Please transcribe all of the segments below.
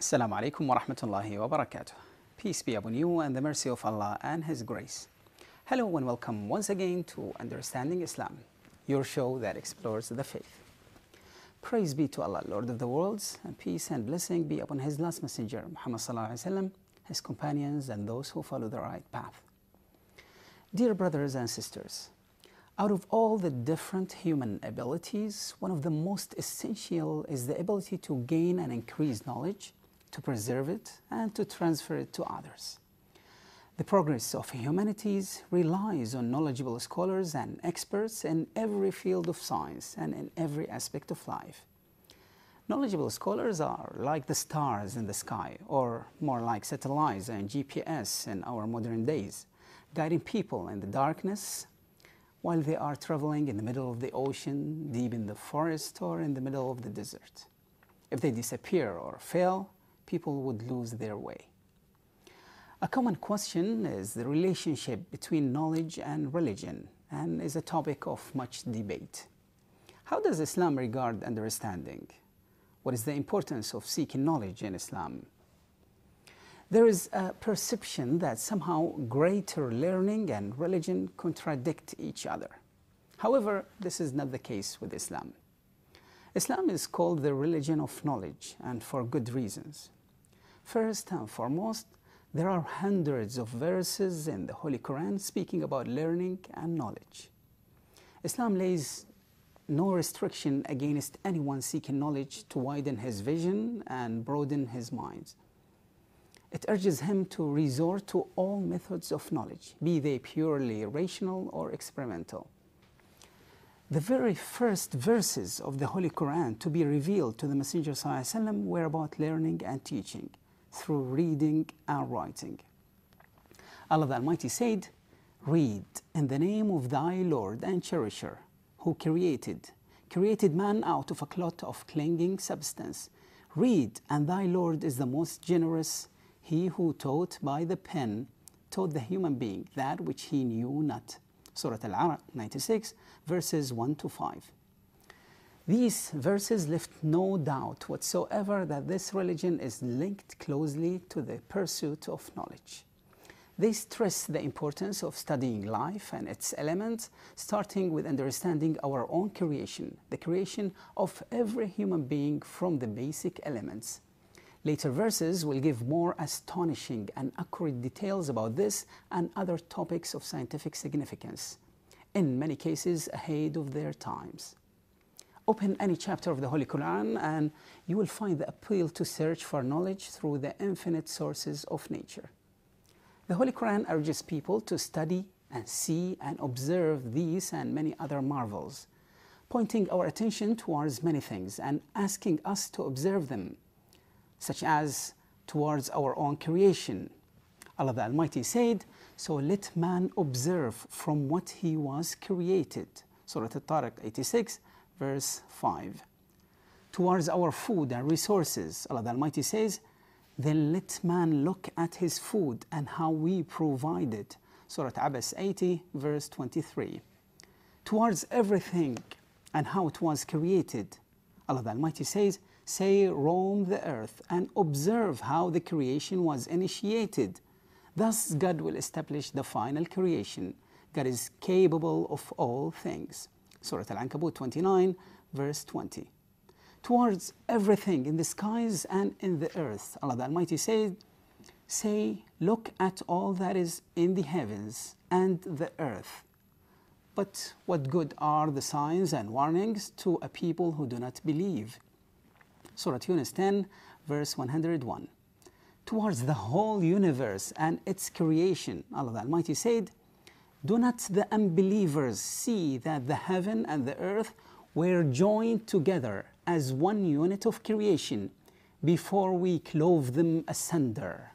Assalamu alaikum wa rahmatullahi wa barakatuh. Peace be upon you and the mercy of Allah and His grace. Hello and welcome once again to Understanding Islam, your show that explores the faith. Praise be to Allah, Lord of the worlds, and peace and blessing be upon His last messenger, Muhammad sallallahu alaihi wasallam, his companions and those who follow the right path. Dear brothers and sisters, out of all the different human abilities, one of the most essential is the ability to gain and increase knowledge, to preserve it, and to transfer it to others. The progress of humanities relies on knowledgeable scholars and experts in every field of science and in every aspect of life. Knowledgeable scholars are like the stars in the sky, or more like satellites and GPS in our modern days, guiding people in the darkness while they are traveling in the middle of the ocean, deep in the forest, or in the middle of the desert. If they disappear or fail, people would lose their way. A common question is the relationship between knowledge and religion, and is a topic of much debate. How does Islam regard understanding? What is the importance of seeking knowledge in Islam? There is a perception that somehow greater learning and religion contradict each other. However, this is not the case with Islam. Islam is called the religion of knowledge, and for good reasons. First and foremost, there are hundreds of verses in the Holy Quran speaking about learning and knowledge. Islam lays no restriction against anyone seeking knowledge to widen his vision and broaden his mind. It urges him to resort to all methods of knowledge, be they purely rational or experimental. The very first verses of the Holy Quran to be revealed to the Messenger ﷺ were about learning and teaching through reading and writing. Allah the Almighty said, "Read in the name of thy Lord and Cherisher, who created man out of a clot of clinging substance. Read, and thy Lord is the most generous. He who taught by the pen taught the human being that which he knew not." Surah Al-Alaq 96, verses 1 to 5. These verses left no doubt whatsoever that this religion is linked closely to the pursuit of knowledge. They stress the importance of studying life and its elements, starting with understanding our own creation, the creation of every human being from the basic elements. Later verses will give more astonishing and accurate details about this and other topics of scientific significance, in many cases ahead of their times. Open any chapter of the Holy Quran and you will find the appeal to search for knowledge through the infinite sources of nature. The Holy Quran urges people to study and see and observe these and many other marvels, pointing our attention towards many things and asking us to observe them, such as towards our own creation. Allah the Almighty said, "So let man observe from what he was created." Surah At-Tariq 86, verse 5. Towards our food and resources, Allah the Almighty says, "Then let man look at his food and how we provide it." Surah Abasa 80, verse 23. Towards everything and how it was created, Allah the Almighty says, "Say, roam the earth and observe how the creation was initiated. Thus God will establish the final creation. God is capable of all things." Surah Al-Ankabut 29, verse 20. Towards everything in the skies and in the earth, Allah the Almighty said, "Say, look at all that is in the heavens and the earth. But what good are the signs and warnings to a people who do not believe?" Surah Yunus 10, verse 101. Towards the whole universe and its creation, Allah the Almighty said, "Do not the unbelievers see that the heaven and the earth were joined together as one unit of creation before we clove them asunder?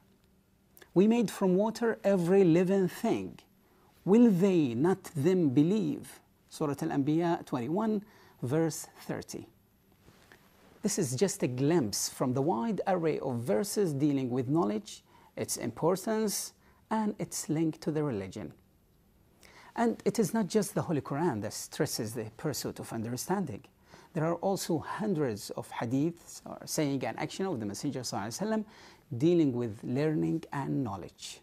We made from water every living thing. Will they not then believe?" Surah Al-Anbiya 21, verse 30. This is just a glimpse from the wide array of verses dealing with knowledge, its importance, and its link to the religion. And it is not just the Holy Quran that stresses the pursuit of understanding. There are also hundreds of hadiths or saying and action of the Messenger ﷺ dealing with learning and knowledge.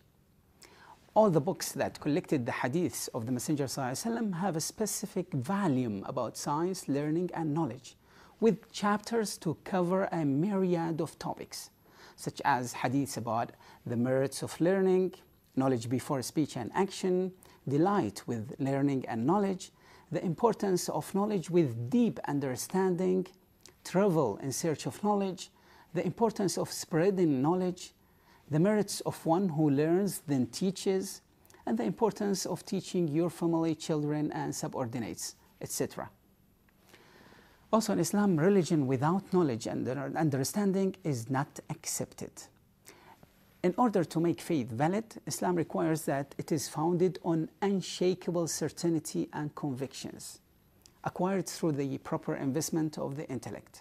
All the books that collected the hadiths of the Messenger ﷺ have a specific volume about science, learning and knowledge, with chapters to cover a myriad of topics, such as hadiths about the merits of learning, knowledge before speech and action, delight with learning and knowledge, the importance of knowledge with deep understanding, travel in search of knowledge, the importance of spreading knowledge, the merits of one who learns then teaches, and the importance of teaching your family, children, and subordinates, etc. Also in Islam, religion without knowledge and understanding is not accepted. In order to make faith valid, Islam requires that it is founded on unshakable certainty and convictions, acquired through the proper investment of the intellect.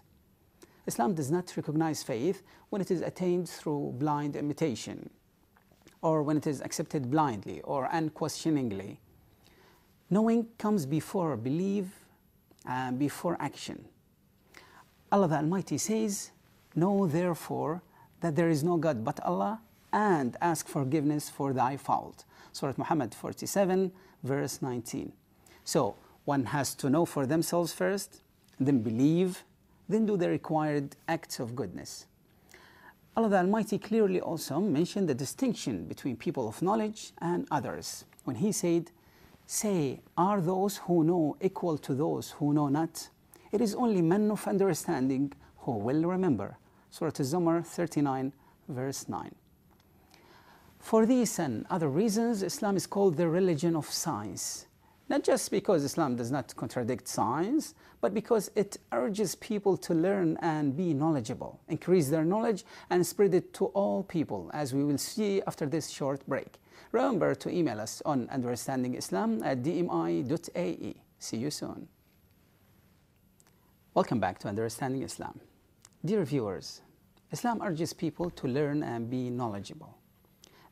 Islam does not recognize faith when it is attained through blind imitation, or when it is accepted blindly or unquestioningly. Knowing comes before belief and before action. Allah the Almighty says, "Know therefore that there is no God but Allah, and ask forgiveness for thy fault." Surah Muhammad 47, verse 19. So one has to know for themselves first, then believe, then do the required acts of goodness. Allah the Almighty clearly also mentioned the distinction between people of knowledge and others when He said, "Say, are those who know equal to those who know not? It is only men of understanding who will remember." Surah Az-Zumar 39, verse 9. For these and other reasons, Islam is called the religion of science. Not just because Islam does not contradict science, but because it urges people to learn and be knowledgeable, increase their knowledge, and spread it to all people, as we will see after this short break. Remember to email us on understandingislam@dmi.ae. See you soon. Welcome back to Understanding Islam. Dear viewers, Islam urges people to learn and be knowledgeable.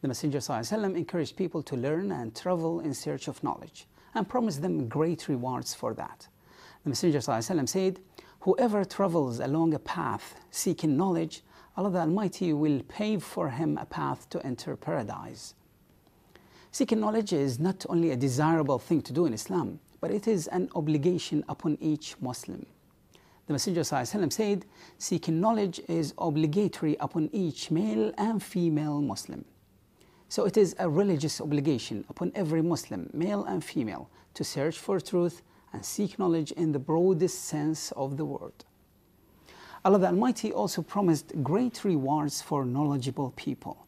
The Messenger ﷺ encouraged people to learn and travel in search of knowledge, and promised them great rewards for that. The Messenger ﷺ said, "Whoever travels along a path seeking knowledge, Allah the Almighty will pave for him a path to enter paradise." Seeking knowledge is not only a desirable thing to do in Islam, but it is an obligation upon each Muslim. The Messenger ﷺ said, "Seeking knowledge is obligatory upon each male and female Muslim." So it is a religious obligation upon every Muslim, male and female, to search for truth and seek knowledge in the broadest sense of the word. Allah the Almighty also promised great rewards for knowledgeable people.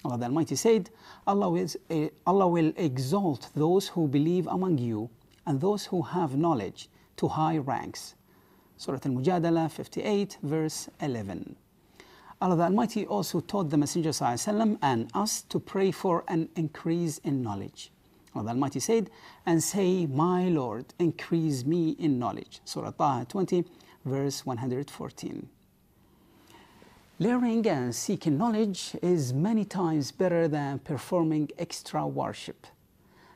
Allah the Almighty said, Allah will exalt those who believe among you and those who have knowledge to high ranks. Surah Al-Mujadala 58, verse 11. Allah the Almighty also taught the Messenger ﷺ and us to pray for an increase in knowledge. Allah the Almighty said, "And say, my Lord, increase me in knowledge." Surah Taha 20, verse 114. Learning and seeking knowledge is many times better than performing extra worship.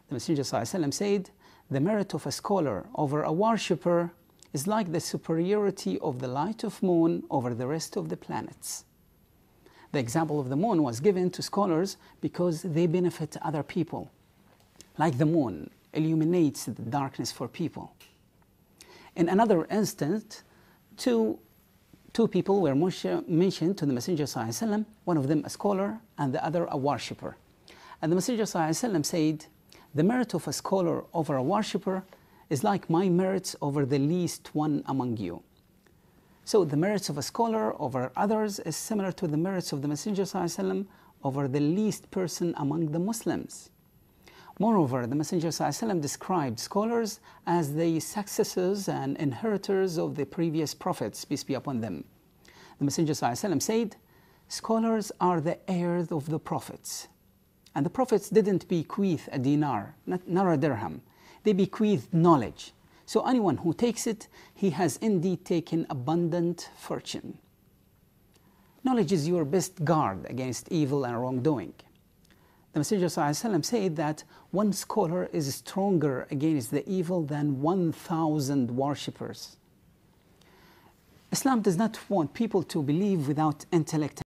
The Messenger ﷺ said, "The merit of a scholar over a worshipper is like the superiority of the light of moon over the rest of the planets." The example of the moon was given to scholars because they benefit other people. Like the moon illuminates the darkness for people. In another instance, two people were mentioned to the Messenger ﷺ, one of them a scholar and the other a worshipper. And the Messenger ﷺ said, "The merit of a scholar over a worshipper is like my merits over the least one among you." So the merits of a scholar over others is similar to the merits of the Messenger ﷺ over the least person among the Muslims. Moreover, the Messenger ﷺ described scholars as the successors and inheritors of the previous prophets, peace be upon them. The Messenger ﷺ said, "Scholars are the heirs of the prophets." And the prophets didn't bequeath a dinar, nor a dirham. They bequeathed knowledge. So anyone who takes it, he has indeed taken abundant fortune. Knowledge is your best guard against evil and wrongdoing. The Messenger ﷺ said that one scholar is stronger against the evil than 1,000 worshippers. Islam does not want people to believe without intellect